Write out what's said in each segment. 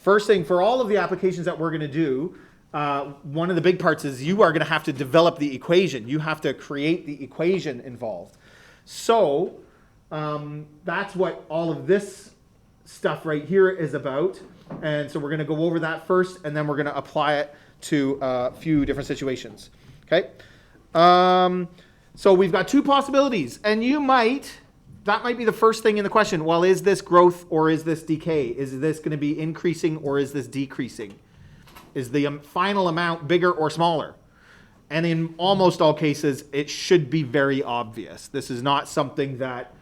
First thing, for all of the applications that we're going to do, one of the big parts is you are going to have to develop the equation. You have to create the equation involved. So that's what all of this stuff right here is about. And so we're going to go over that first, and then we're going to apply it to a few different situations. Okay? So we've got two possibilities, and that might be the first thing in the question. Well, is this growth or is this decay? Is this going to be increasing or is this decreasing? Is the final amount bigger or smaller? And in almost all cases, it should be very obvious. This is not something that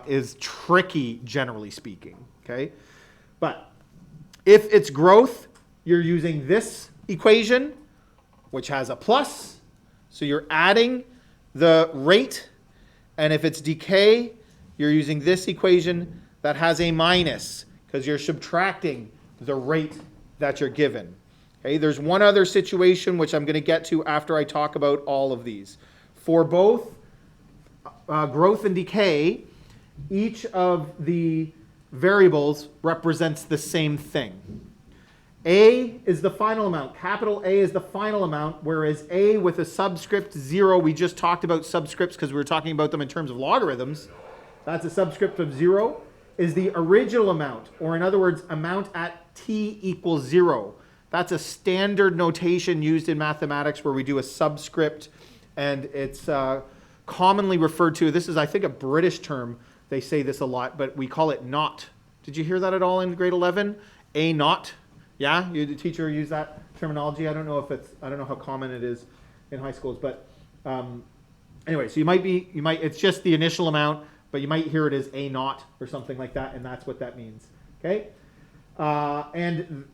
is tricky, generally speaking. Okay? But if it's growth, you're using this equation, which has a plus. So you're adding the rate. And if it's decay, you're using this equation that has a minus because you're subtracting the rate that you're given. Okay, there's one other situation which I'm going to get to after I talk about all of these. For both growth and decay, each of the variables represents the same thing. A is the final amount. Capital A is the final amount, whereas A with a subscript 0, we just talked about subscripts because we were talking about them in terms of logarithms. That's a subscript of 0, is the original amount, or in other words, amount at t equals 0. That's a standard notation used in mathematics where we do a subscript, and it's commonly referred to, this is, I think, a British term. They say this a lot, but we call it naught. Did you hear that at all in grade 11? A naught? Yeah, the teacher used that terminology. I don't know how common it is in high schools, but anyway, so it's just the initial amount, but you might hear it as a naught or something like that, and that's what that means. Okay, and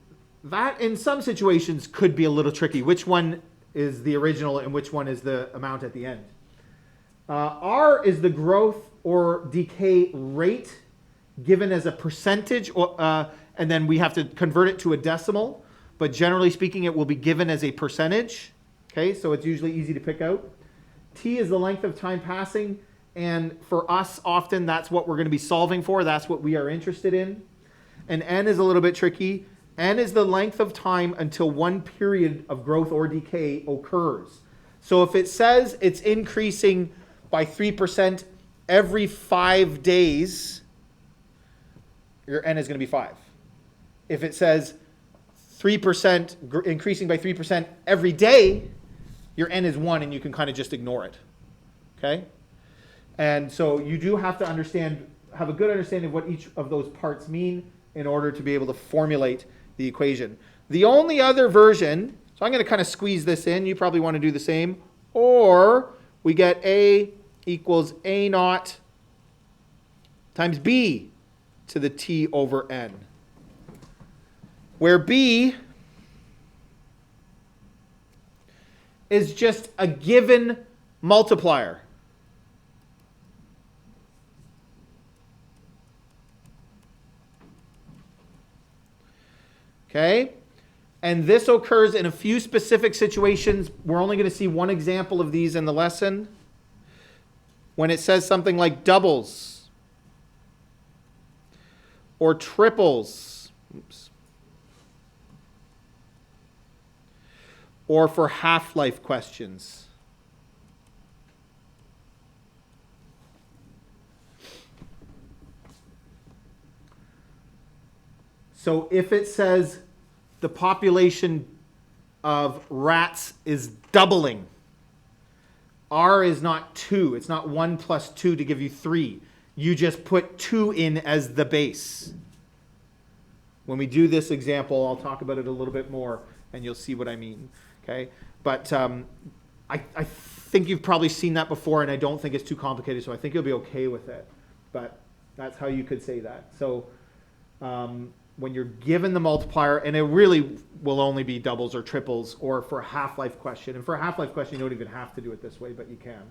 that in some situations could be a little tricky. Which one is the original and which one is the amount at the end? R is the growth or decay rate given as a percentage, and then we have to convert it to a decimal. But generally speaking, it will be given as a percentage. Okay, so it's usually easy to pick out. T is the length of time passing, and for us, often that's what we're going to be solving for. That's what we are interested in. And N is a little bit tricky. N is the length of time until one period of growth or decay occurs. So if it says it's increasing by 3% every 5 days, your N is going to be 5. If it says 3% increasing by 3% every day, your N is 1 and you can kind of just ignore it. Okay? And so you do have to have a good understanding of what each of those parts mean in order to be able to formulate the equation. The only other version, so I'm going to kind of squeeze this in, you probably want to do the same, or we get A equals A naught times B to the T over N, where B is just a given multiplier. Okay? And this occurs in a few specific situations. We're only going to see one example of these in the lesson. When it says something like doubles or triples, or for half-life questions. So if it says the population of rats is doubling, R is not 2. It's not 1 plus 2 to give you 3. You just put 2 in as the base. When we do this example, I'll talk about it a little bit more, and you'll see what I mean. Okay? But I think you've probably seen that before, and I don't think it's too complicated, so I think you'll be okay with it. But that's how you could say that. So when you're given the multiplier, and it really will only be doubles or triples, or for a half-life question. And for a half-life question, you don't even have to do it this way, but you can.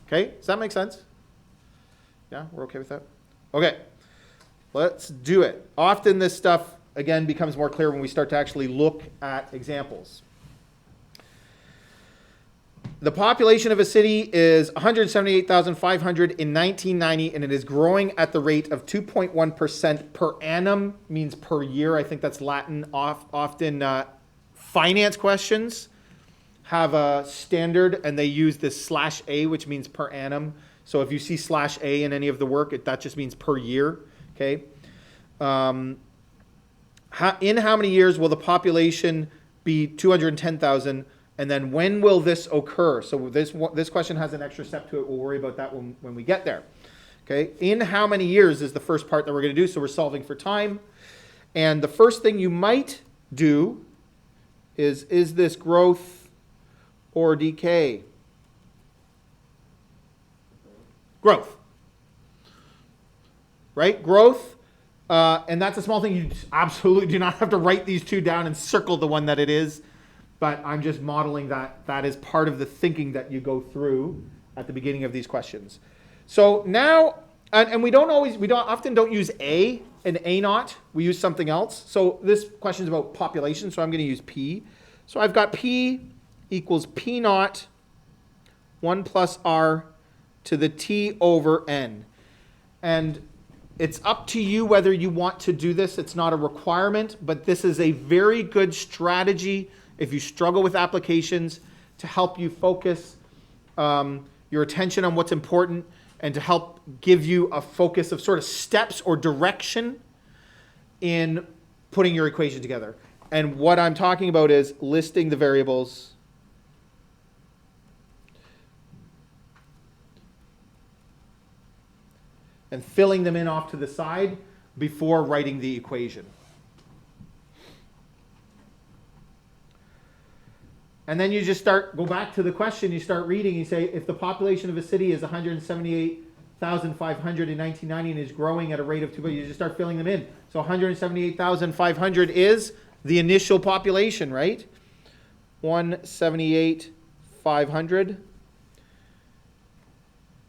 Okay, does that make sense? Yeah, we're okay with that? Okay, let's do it. Often this stuff, again, becomes more clear when we start to actually look at examples. The population of a city is 178,500 in 1990, and it is growing at the rate of 2.1% per annum, means per year. I think that's Latin. Often finance questions have a standard, and they use this /A, which means per annum. So if you see /A in any of the work, that just means per year. Okay. In how many years will the population be 210,000? And then when will this occur? So this question has an extra step to it. We'll worry about that when we get there. Okay. In how many years is the first part that we're going to do. So we're solving for time. And the first thing you might do is this growth or decay? Growth. Right? Growth. And that's a small thing. You absolutely do not have to write these two down and circle the one that it is. But I'm just modeling that is part of the thinking that you go through at the beginning of these questions. So now, and we don't often use A and A naught. We use something else. So this question is about population, so I'm going to use P. So I've got P equals P naught 1 plus R to the T over N. And it's up to you whether you want to do this. It's not a requirement, but this is a very good strategy if you struggle with applications, to help you focus your attention on what's important and to help give you a focus of sort of steps or direction in putting your equation together. And what I'm talking about is listing the variables, and filling them in off to the side before writing the equation. And then you just go back to the question, you start reading, you say, if the population of a city is 178,500 in 1990 and is growing at a rate of 2, you just start filling them in. So 178,500 is the initial population, right? 178,500.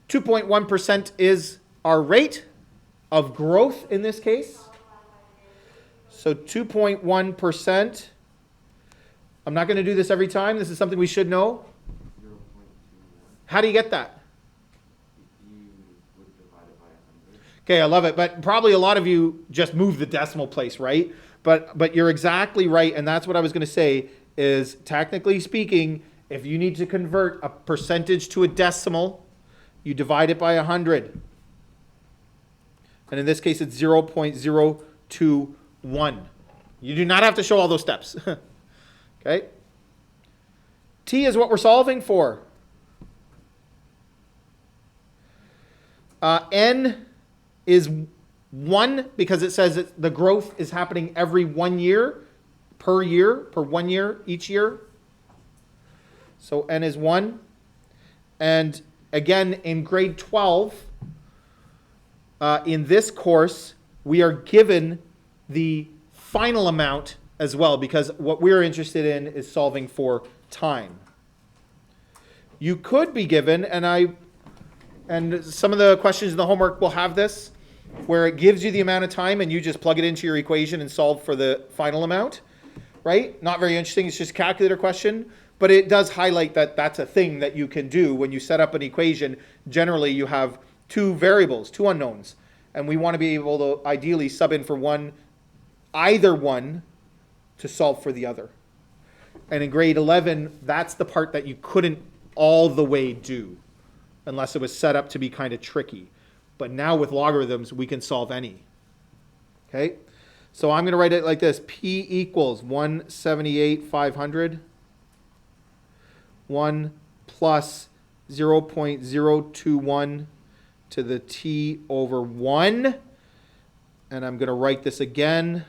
2.1% is our rate of growth in this case. So 2.1%. I'm not going to do this every time. This is something we should know. 0.21. How do you get that? You would divide it by 100. Okay, I love it. But probably a lot of you just move the decimal place, right? But you're exactly right. And that's what I was going to say is, technically speaking, if you need to convert a percentage to a decimal, you divide it by 100. And in this case, it's 0.021. You do not have to show all those steps. Okay? T is what we're solving for. N is 1 because it says the growth is happening every 1 year, per 1 year, each year. So N is 1. And again, in grade 12, in this course, we are given the final amount as well, because what we're interested in is solving for time. You could be given, and some of the questions in the homework will have this, where it gives you the amount of time and you just plug it into your equation and solve for the final amount, right? Not very interesting. It's just a calculator question, but it does highlight that that's a thing that you can do when you set up an equation. Generally, you have two variables, two unknowns, and we want to be able to ideally sub in for either one, to solve for the other. And in grade 11, that's the part that you couldn't all the way do unless it was set up to be kind of tricky. But now with logarithms, we can solve any. Okay? So I'm going to write it like this. P equals 178,500. 1 plus 0.021 to the T over 1. And I'm going to write this again.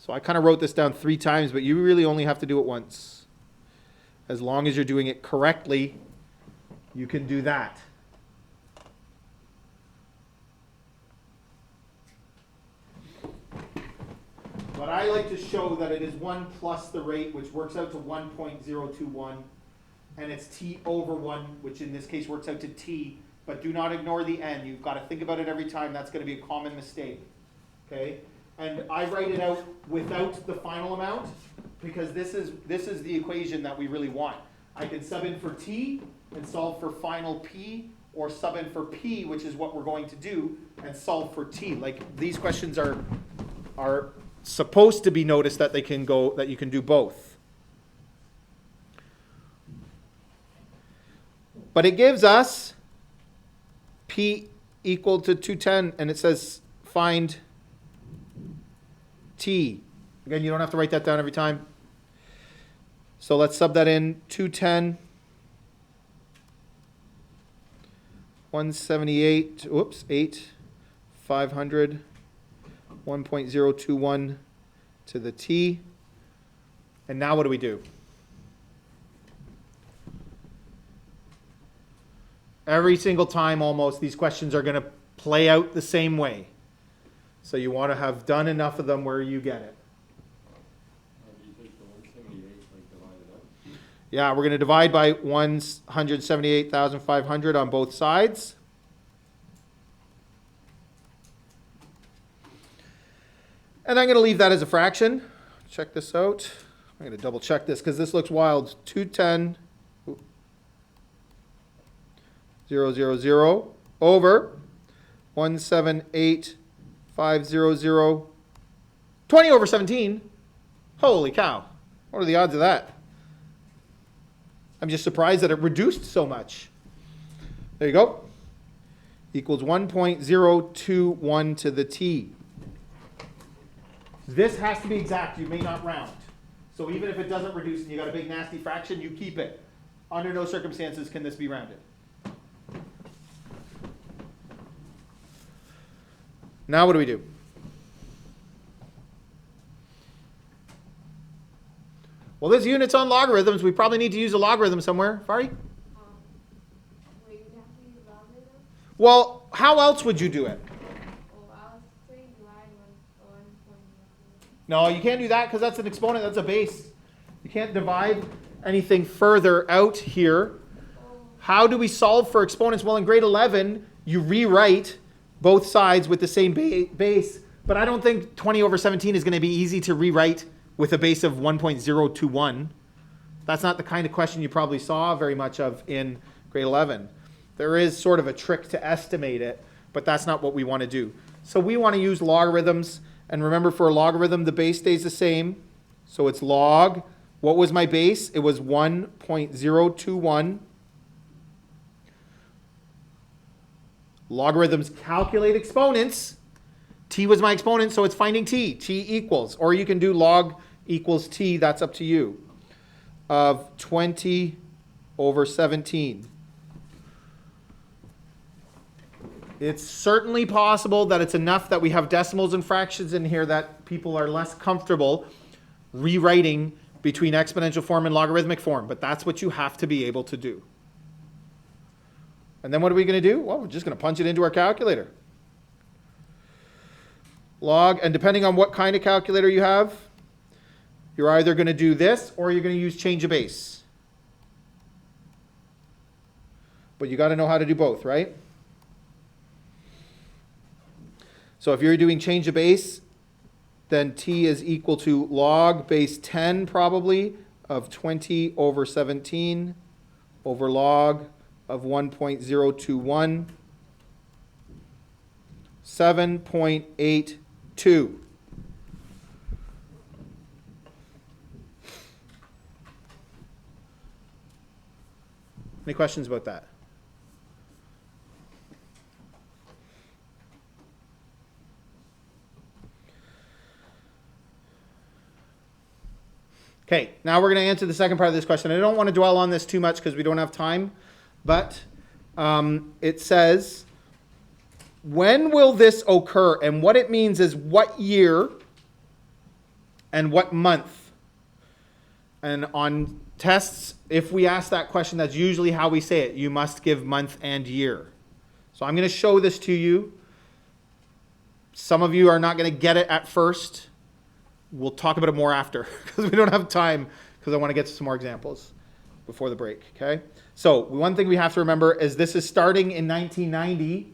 So I kind of wrote this down 3 times, but you really only have to do it once. As long as you're doing it correctly, you can do that. But I like to show that it is 1 plus the rate, which works out to 1.021, and it's T over 1, which in this case works out to T, but do not ignore the N. You've got to think about it every time. That's going to be a common mistake. Okay? And I write it out without the final amount because this is the equation that we really want. I can sub in for t and solve for final p, or sub in for p, which is what we're going to do, and solve for t. Like, these questions are supposed to be noticed that you can do both. But it gives us p equal to 210, and it says find t. Again, you don't have to write that down every time. So let's sub that in. 210, 178, 8, 500, 1.021 to the t. And now what do we do? Every single time almost, these questions are going to play out the same way. So you want to have done enough of them where you get it. Do you take the 178, like divide it up? Yeah, we're going to divide by 178,500 on both sides. And I'm going to leave that as a fraction. Check this out. I'm going to double check this because this looks wild. 210, 000 over 178,500, 20 over 17. Holy cow. What are the odds of that? I'm just surprised that it reduced so much. There you go. Equals 1.021 to the t. This has to be exact. You may not round. So even if it doesn't reduce and you got a big nasty fraction, you keep it. Under no circumstances can this be rounded. Now what do we do? Well, there's units on logarithms. We probably need to use a logarithm somewhere. Fari? Wait, you have to use logarithm? Well, how else would you do it? Oh, I was saying divide 1.0. No, you can't do that because that's an exponent. That's a base. You can't divide anything further out here. How do we solve for exponents? Well, in grade 11, you rewrite both sides with the same base. But I don't think 20 over 17 is going to be easy to rewrite with a base of 1.021. That's not the kind of question you probably saw very much of in grade 11. There is sort of a trick to estimate it, but that's not what we want to do. So we want to use logarithms. And remember, for a logarithm, the base stays the same. So it's log. What was my base? It was 1.021. Logarithms calculate exponents. T was my exponent, so it's finding t. T equals, or you can do log equals t, that's up to you, of 20 over 17. It's certainly possible that it's enough that we have decimals and fractions in here that people are less comfortable rewriting between exponential form and logarithmic form, but that's what you have to be able to do. And then what are we going to do? Well, we're just going to punch it into our calculator. Log, and depending on what kind of calculator you have, you're either going to do this or you're going to use change of base. But you got to know how to do both, right? So if you're doing change of base, then t is equal to log base 10 probably of 20 over 17 over log of 1.021, 7.82. Any questions about that? Okay, now we're going to answer the second part of this question. I don't want to dwell on this too much because we don't have time, but it says, when will this occur? And what it means is what year and what month. And on tests, if we ask that question, that's usually how we say it. You must give month and year. So I'm going to show this to you. Some of you are not going to get it at first. We'll talk about it more after because we don't have time because I want to get to some more examples before the break, okay? So one thing we have to remember is this is starting in 1990.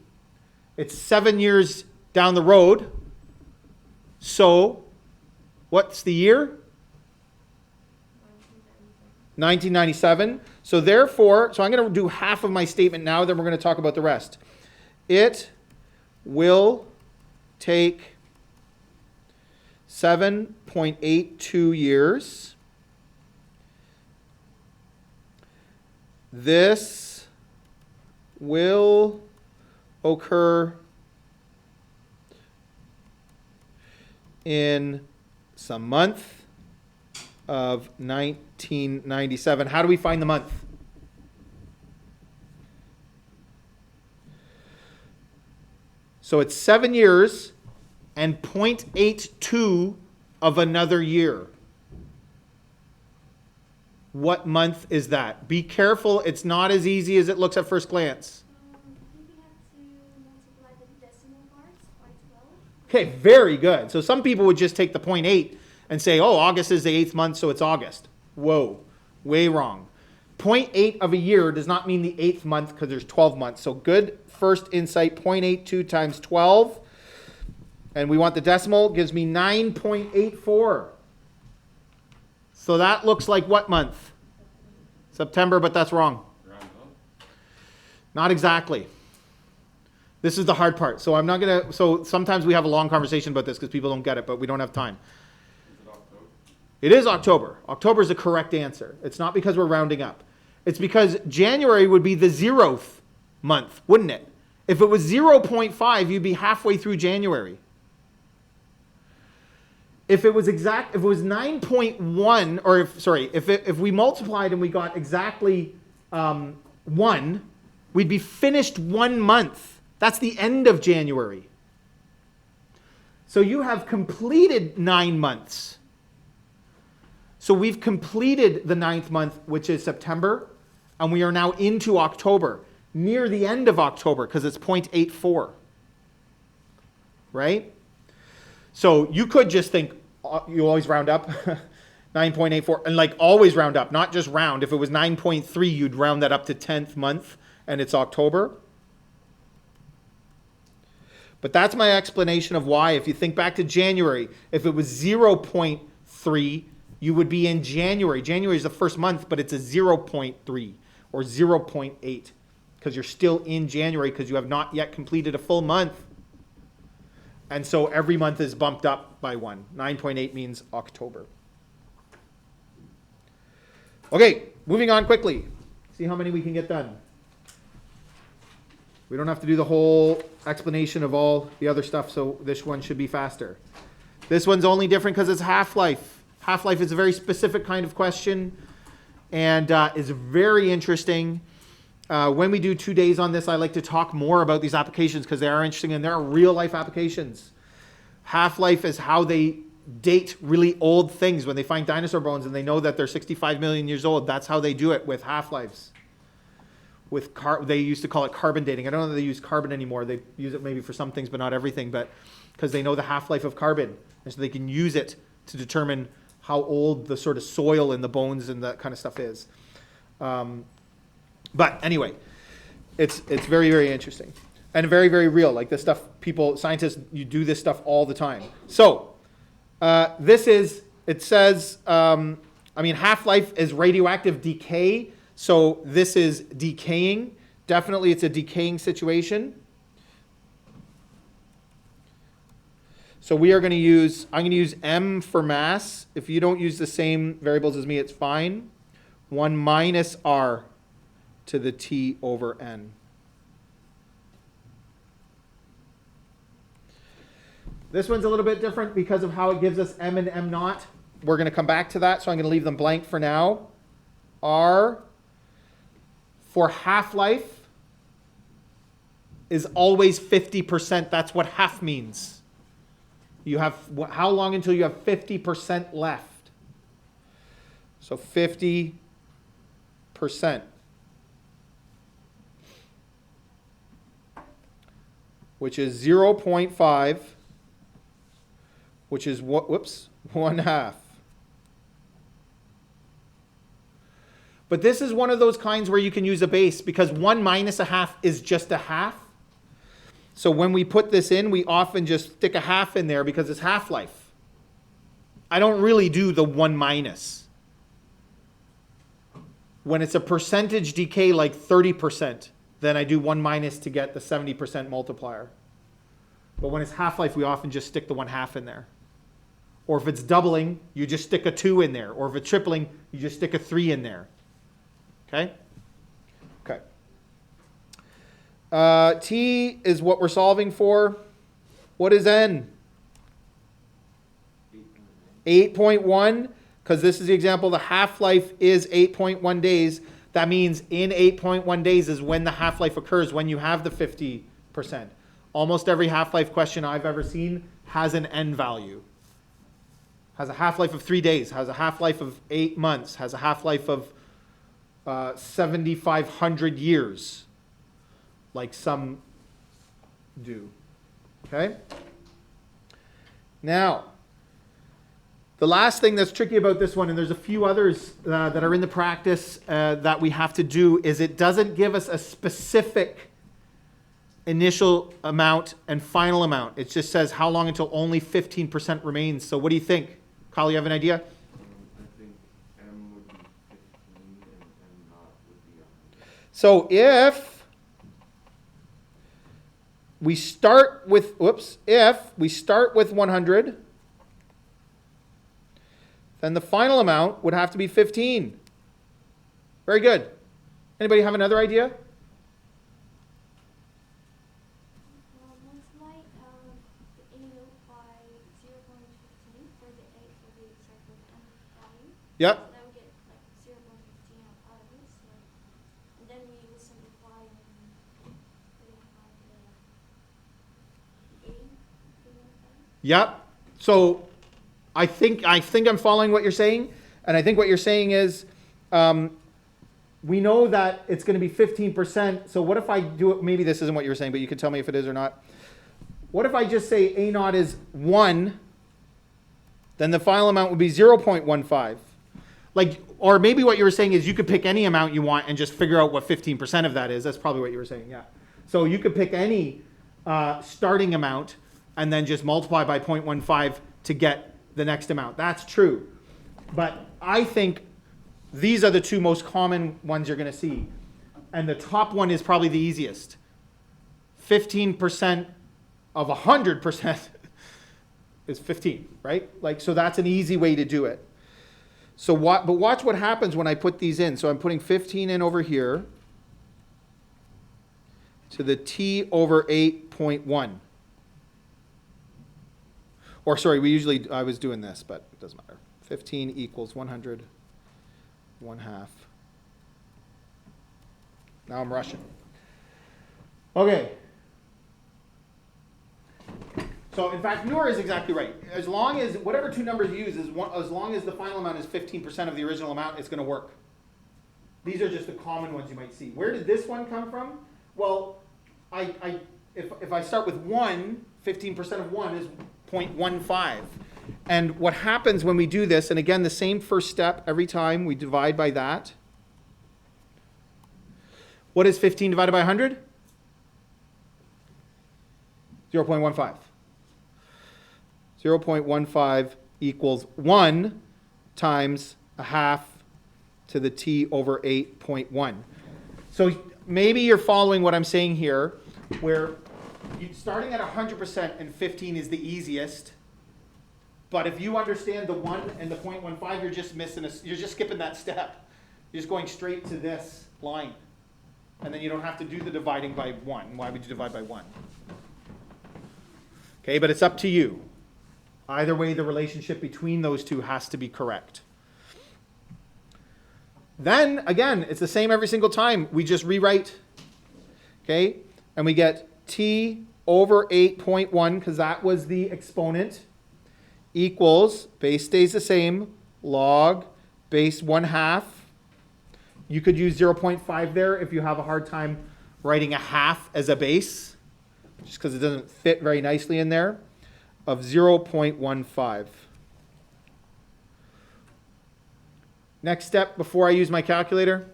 It's 7 years down the road. So what's the year? 1997. So therefore, I'm going to do half of my statement now, then we're going to talk about the rest. It will take 7.82 years. This will occur in some month of 1997. How do we find the month? So it's 7 years and 0.82 of another year. What month is that? Be careful, it's not as easy as it looks at first glance. Maybe you have to multiply the decimal parts by 12. Okay, very good. So some people would just take the 0.8 and say, oh, August is the 8th month, so it's August. Whoa, way wrong. 0.8 of a year does not mean the 8th month because there's 12 months. So good first insight, 0.82 times 12. And we want the decimal, gives me 9.84. So that looks like what month? September, but that's wrong. Not exactly. This is the hard part. So I'm not going to, so sometimes we have a long conversation about this because people don't get it, but we don't have time. Is it October? It is October. October is the correct answer. It's not because we're rounding up. It's because January would be the 0th month, wouldn't it? If it was 0.5, you'd be halfway through January. If it was 9.1, or if we multiplied and we got exactly 1, we'd be finished 1 month. That's the end of January. So you have completed 9 months. So we've completed the 9th month, which is September, and we are now into October, near the end of October, because it's 0.84. Right? So you could just think, you always round up, 9.84, and like always round up, not just round. If it was 9.3, you'd round that up to 10th month, and it's October. But that's my explanation of why. If you think back to January, if it was 0.3, you would be in January. January is the first month, but it's a 0.3 or 0.8 because you're still in January because you have not yet completed a full month. And so every month is bumped up by 1. 9.8 means October. Okay, moving on quickly. See how many we can get done. We don't have to do the whole explanation of all the other stuff, so this one should be faster. This one's only different because it's half-life. Half-life is a very specific kind of question and is very interesting. When we do 2 days on this, I like to talk more about these applications because they are interesting and there are real-life applications. Half-life is how they date really old things. When they find dinosaur bones and they know that they're 65 million years old, that's how they do it with half-lives. They used to call it carbon dating. I don't know if they use carbon anymore. They use it maybe for some things, but not everything. But because they know the half-life of carbon, and so they can use it to determine how old the sort of soil in the bones and that kind of stuff is. But anyway, it's very, very interesting and very, very real. Like this stuff, scientists, you do this stuff all the time. So it says, half-life is radioactive decay. So this is decaying. Definitely it's a decaying situation. So I'm going to use M for mass. If you don't use the same variables as me, it's fine. 1 minus R to the T over N. This one's a little bit different because of how it gives us M and M naught. We're going to come back to that, so I'm going to leave them blank for now. R for half-life is always 50%. That's what half means. You have how long until you have 50% left? So 50%. Which is 0.5, which is 1/2. But this is one of those kinds where you can use a base because 1 minus a half is just a half. So when we put this in, we often just stick a half in there because it's half-life. I don't really do the 1 minus. When it's a percentage decay like 30%, then I do 1 minus to get the 70% multiplier. But when it's half-life, we often just stick the 1/2 in there. Or if it's doubling, you just stick a 2 in there. Or if it's tripling, you just stick a 3 in there. Okay? Okay. T is what we're solving for. What is N? 8.1, because this is the example, the half-life is 8.1 days. That means in 8.1 days is when the half-life occurs, when you have the 50%. Almost every half-life question I've ever seen has an N value. Has a half-life of 3 days, has a half-life of 8 months, has a half-life of 7,500 years, like some do. Okay? Now, the last thing that's tricky about this one, and there's a few others that are in the practice that we have to do, is it doesn't give us a specific initial amount and final amount. It just says how long until only 15% remains. So what do you think? Kyle, you have an idea? I think M would be 15 and M naught would be 100. So if we start with, if we start with 100, then the final amount would have to be 15. Very good. Anybody have another idea? Multiply the A note by 0.15 for the A for the circle M value. Yep. So that would get like 0.15 out of it. So, and then we will simplify and we will have the A. Yep. So I think I'm following what you're saying, and I think what you're saying is we know that it's going to be 15%. So what if I do it? Maybe this isn't what you're saying, but you can tell me if it is or not. What if I just say A naught is 1? Then the final amount would be 0.15. Like, or maybe what you were saying is you could pick any amount you want and just figure out what 15% of that is. That's probably what you were saying. Yeah. So you could pick any starting amount and then just multiply by 0.15 to get the next amount. That's true. But I think these are the two most common ones you're going to see. And the top one is probably the easiest. 15% of 100% is 15, right? Like, so that's an easy way to do it. So but watch what happens when I put these in. So I'm putting 15 in over here to the T over 8.1. Or sorry, I was doing this, but it doesn't matter. 15 equals 100, 1/2. Now I'm rushing. Okay. So in fact, Noor is exactly right. As long as whatever two numbers you use as long as the final amount is 15% of the original amount, it's going to work. These are just the common ones you might see. Where did this one come from? Well, if I start with 1, 15% of 1 is 0.15. And what happens when we do this, and again, the same first step every time, we divide by that. What is 15 divided by 100? 0.15. 0.15 equals 1 times 1/2 to the T over 8.1. So maybe you're following what I'm saying here, where starting at 100% and 15 is the easiest. But if you understand the 1 and the 0.15, you're just you're just skipping that step. You're just going straight to this line. And then you don't have to do the dividing by 1. Why would you divide by 1? Okay, but it's up to you. Either way, the relationship between those two has to be correct. Then, again, it's the same every single time. We just rewrite. Okay, and we get T over 8.1, because that was the exponent, equals, base stays the same, log base 1/2. You could use 0.5 there if you have a hard time writing 1/2 as a base, just because it doesn't fit very nicely in there, of 0.15. Next step before I use my calculator,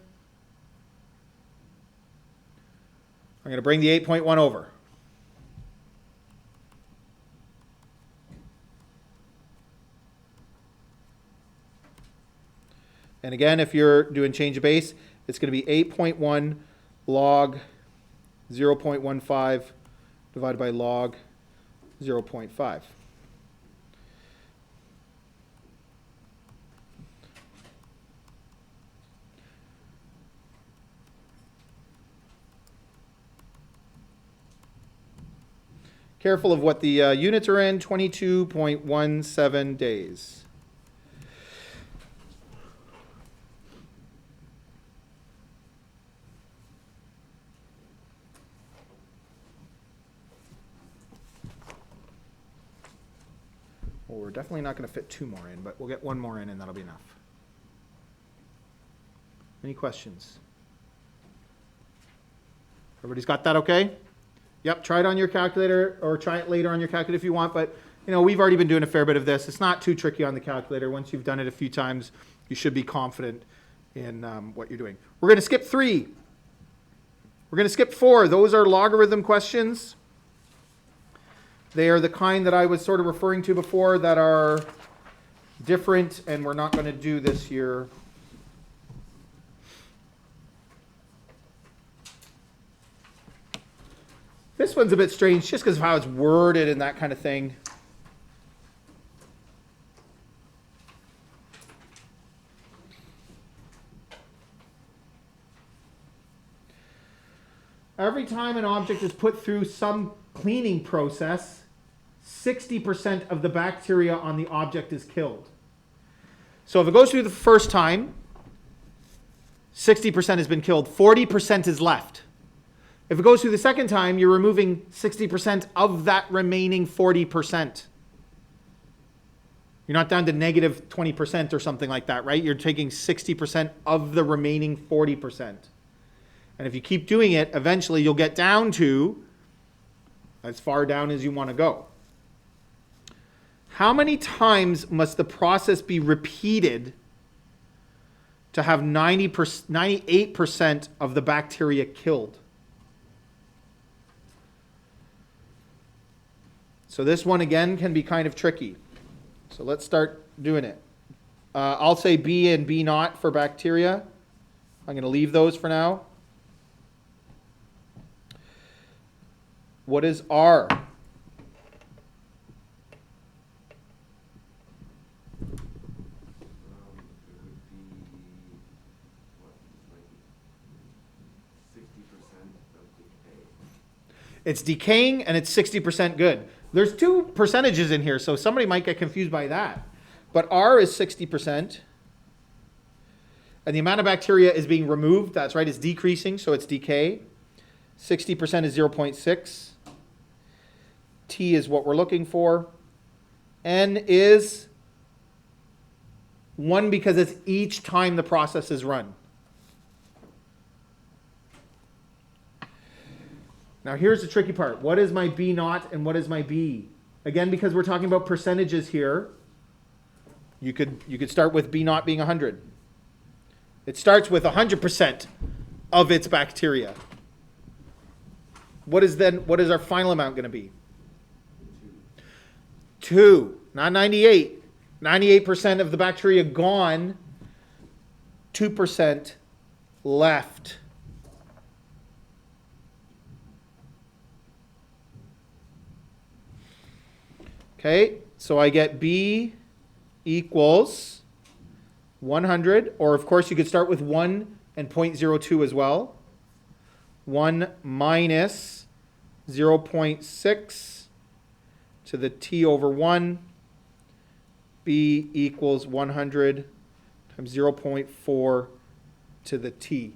I'm going to bring the 8.1 over. And again, if you're doing change of base, it's going to be 8.1 log 0.15 divided by log 0.5. Careful of what the units are in, 22.17 days. Well, we're definitely not going to fit 2 more in, but we'll get 1 more in and that'll be enough. Any questions? Everybody's got that okay? Yep, try it on your calculator or try it later on your calculator if you want, but we've already been doing a fair bit of this. It's not too tricky on the calculator. Once you've done it a few times, you should be confident in what you're doing. We're going to skip 3. We're going to skip 4. Those are logarithm questions. They are the kind that I was sort of referring to before that are different and we're not going to do this year. This one's a bit strange just because of how it's worded and that kind of thing. Every time an object is put through some cleaning process, 60% of the bacteria on the object is killed. So if it goes through the first time, 60% has been killed, 40% is left. If it goes through the second time, you're removing 60% of that remaining 40%. You're not down to negative 20% or something like that, right? You're taking 60% of the remaining 40%. And if you keep doing it, eventually you'll get down to as far down as you want to go. How many times must the process be repeated to have 98% of the bacteria killed? So this one again can be kind of tricky. So let's start doing it. I'll say B and B naught for bacteria. I'm going to leave those for now. What is R? It would be, like 60% of decay. It's decaying and it's 60% good. There's 2 percentages in here, so somebody might get confused by that. But R is 60%. And the amount of bacteria is being removed. That's right, it's decreasing, so it's decay. 60% is 0.6. T is what we're looking for. N is 1 because it's each time the process is run. Now here's the tricky part. What is my B naught and what is my B? Again, because we're talking about percentages here, you could start with B naught being 100. It starts with 100% of its bacteria. What is our final amount going to be? 2, not 98. 98% of the bacteria gone, 2% left. Okay, so I get B equals 100, or of course you could start with 1 and 0.02 as well. 1 minus 0.6 to the T over 1. B equals 100 times 0.4 to the T.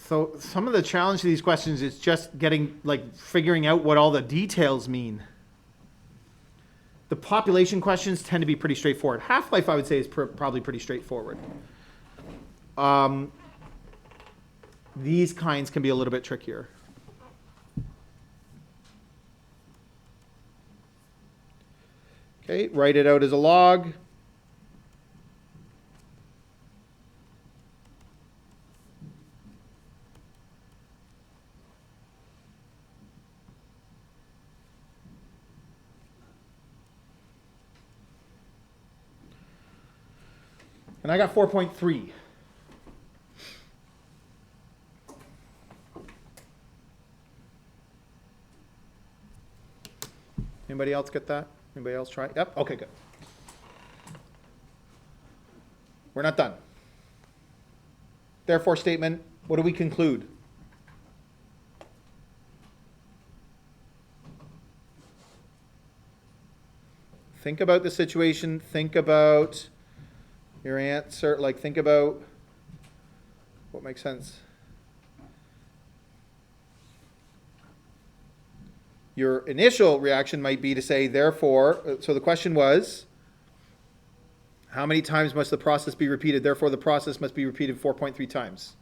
So some of the challenge to these questions is just getting, like, figuring out what all the details mean. The population questions tend to be pretty straightforward. Half-life, I would say, is probably pretty straightforward. These kinds can be a little bit trickier. Okay, write it out as a log. And I got 4.3. Anybody else get that? Anybody else try? Yep, okay, good. We're not done. Therefore statement, what do we conclude? Think about the situation, think about your answer, like think about what makes sense. Your initial reaction might be to say, therefore, so the question was, how many times must the process be repeated? Therefore, the process must be repeated 4.3 times.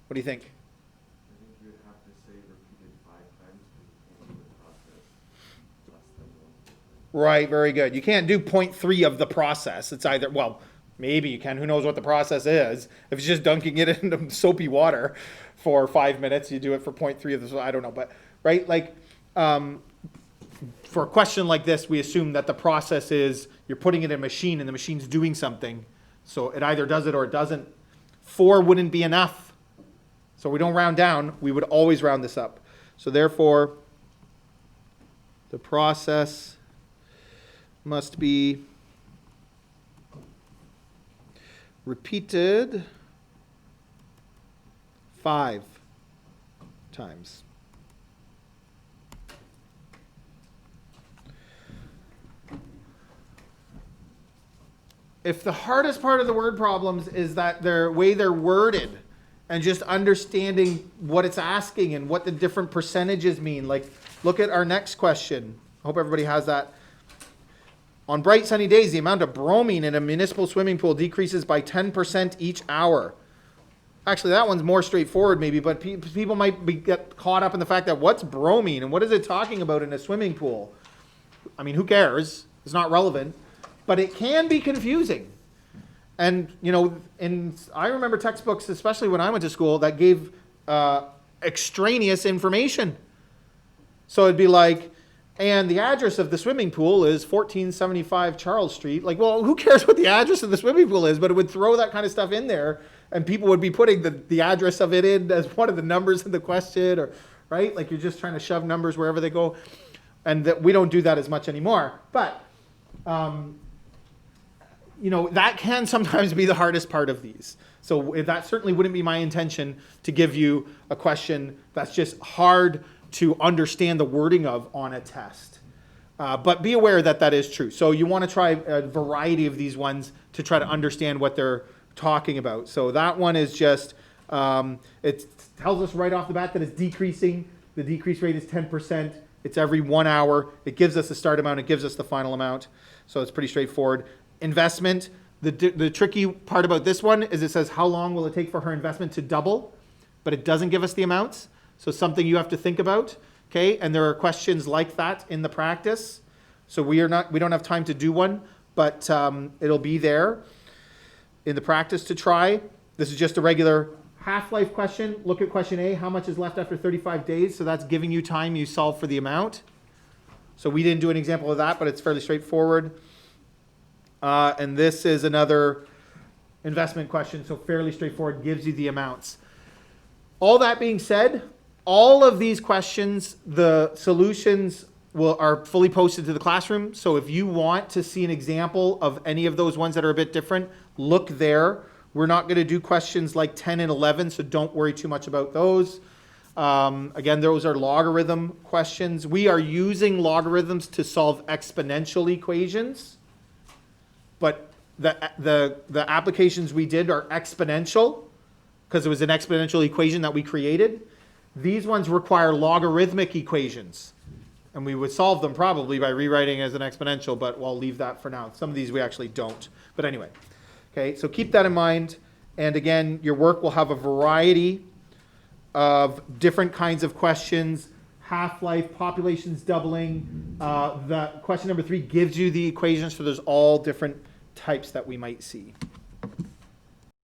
What do you think? I think you would have to say repeated 5 times because you can't do the process less than 1. Right, very good. You can't do 0.3 of the process. It's either, well, maybe you can. Who knows what the process is? If it's just dunking it into soapy water for 5 minutes, you do it for 0.3 of this. I don't know, but right, like for a question like this, we assume that the process is you're putting it in a machine and the machine's doing something. So it either does it or it doesn't. 4 wouldn't be enough. So we don't round down. We would always round this up. So therefore, the process must be repeated 5 times. If the hardest part of the word problems is that their way they're worded and just understanding what it's asking and what the different percentages mean, like look at our next question. I hope everybody has that. On bright sunny days, the amount of bromine in a municipal swimming pool decreases by 10% each hour. Actually, that one's more straightforward maybe, but people might get caught up in the fact that what's bromine and what is it talking about in a swimming pool? I mean, who cares? It's not relevant. But it can be confusing. And, you know, I remember textbooks, especially when I went to school, that gave extraneous information. So it'd be like, and the address of the swimming pool is 1475 Charles Street. Like, well, who cares what the address of the swimming pool is? But it would throw that kind of stuff in there, and people would be putting the address of it in as one of the numbers in the question, or right? Like you're just trying to shove numbers wherever they go. And that we don't do that as much anymore. But you know, that can sometimes be the hardest part of these. So that certainly wouldn't be my intention to give you a question that's just hard to understand the wording of on a test. But be aware that that is true. So you want to try a variety of these ones to try to understand what they're talking about. So that one is just, it tells us right off the bat that it's decreasing. The decrease rate is 10%. It's every 1 hour. It gives us the start amount. It gives us the final amount. So it's pretty straightforward. Investment, the tricky part about this one is it says how long will it take for her investment to double, but it doesn't give us the amounts. So something you have to think about, okay? And there are questions like that in the practice. So we don't have time to do one, but it'll be there in the practice to try. This is just a regular half-life question. Look at question A, how much is left after 35 days? So that's giving you time, you solve for the amount. So we didn't do an example of that, but it's fairly straightforward. And this is another investment question, so fairly straightforward, gives you the amounts. All that being said, all of these questions, the solutions are fully posted to the classroom. So if you want to see an example of any of those ones that are a bit different, look there. We're not going to do questions like 10 and 11, so don't worry too much about those. Again, those are logarithm questions. We are using logarithms to solve exponential equations. But the applications we did are exponential. because it was an exponential equation that we created. These ones require logarithmic equations. And we would solve them probably by rewriting as an exponential, but we'll leave that for now. Some of these we actually don't. But anyway, okay, so keep that in mind. And again, your work will have a variety of different kinds of questions. Half-life, populations doubling. The question number 3 gives you the equations, so there's all different types that we might see.